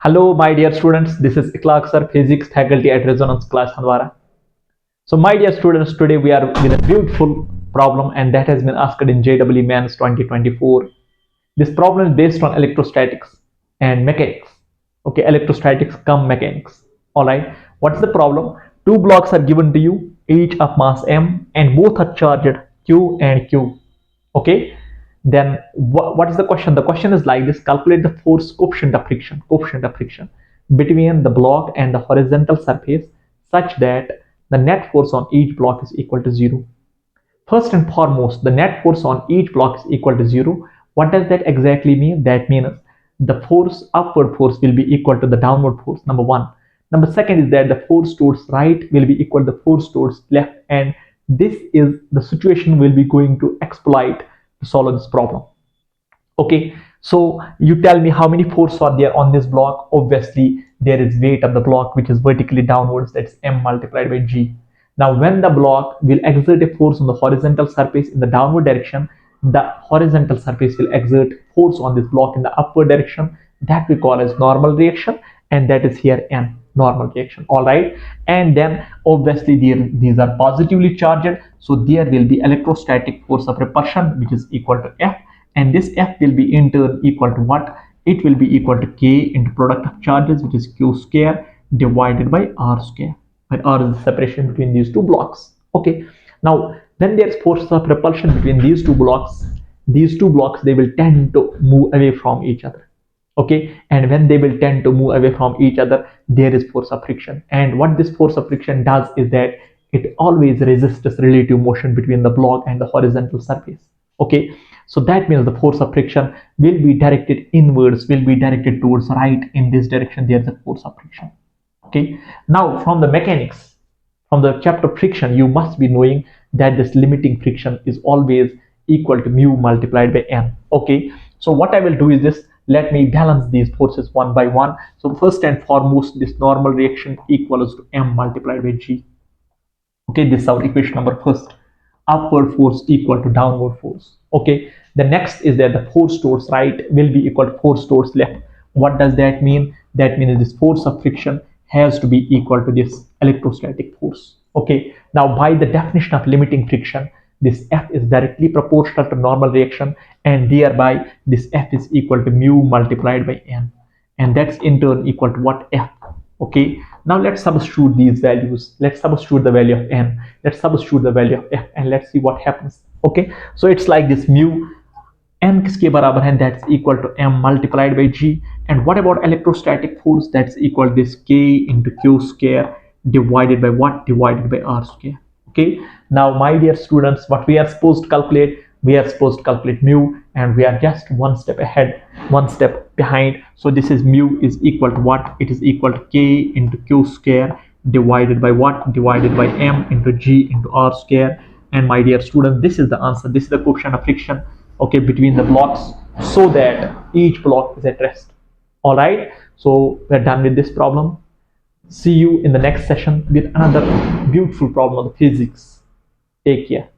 Hello, my dear students. This is Ikhlaq Sir, Physics faculty at Resonance class Hanwara. So, my dear students, today we are with a beautiful problem, and that has been asked in JEE Mains 2024. This problem is based on electrostatics and mechanics. Okay, electrostatics cum mechanics. All right. What's the problem? Two blocks are given to you, each of mass m, and both are charged q and q. Okay, then what is the question? The question is like this: calculate the force coefficient of friction between the block and the horizontal surface such that the net force on each block is equal to 0. First and foremost, the net force on each block is equal to 0. What does that exactly mean? That means the upward force will be equal to the downward force, number one. Number second is that the force towards right will be equal to the force towards left, and this is the situation we'll be going to exploit to solve this problem. Okay, so you tell me how many forces are there on this block. Obviously there is weight of the block which is vertically downwards, that's m multiplied by g. Now when the block will exert a force on the horizontal surface in the downward direction, the horizontal surface will exert force on this block in the upward direction. That we call as normal reaction, and that is here n, normal reaction. All right, and then obviously these are positively charged, so there will be electrostatic force of repulsion which is equal to F, and this F will be in turn equal to what? It will be equal to K into product of charges, which is Q square divided by R square, where R is the separation between these two blocks. Okay, now when there's force of repulsion between these two blocks, they will tend to move away from each other. Okay, and when they will tend to move away from each other, there is force of friction, and what this force of friction does is that it always resists relative motion between the block and the horizontal surface. Okay, so that means the force of friction will be directed inwards, will be directed towards right. In this direction there's a force of friction. Okay, now from the mechanics, from the chapter friction, you must be knowing that this limiting friction is always equal to mu multiplied by n. Okay, so what I will do is this: let me balance these forces one by one. So first and foremost, this normal reaction equals to m multiplied by g. Okay, this is our equation number first. Upward force equal to downward force. Okay, the next is that the force towards right will be equal to force towards left. What does that mean? That means this force of friction has to be equal to this electrostatic force. Okay, now by the definition of limiting friction, this F is directly proportional to normal reaction, and thereby this F is equal to mu multiplied by n, and that's in turn equal to what? F. Okay, now let's substitute these values. Let's substitute the value of n, let's substitute the value of F, and let's see what happens. Okay, so it's like this: mu n किसके बराबर है? That's equal to m multiplied by g. And what about electrostatic force? That's equal to this K into Q square divided by what? Divided by R square. Okay, now my dear students, what we are supposed to calculate? We are supposed to calculate mu, and we are just one step ahead, one step behind. So this is mu is equal to what? It is equal to K into Q square divided by what? Divided by m into g into R square. And my dear students, this is the answer. This is the coefficient of friction, okay, between the blocks, so that each block is at rest. All right, so we're done with this problem. See you in the next session with another beautiful problem of the physics. Take care.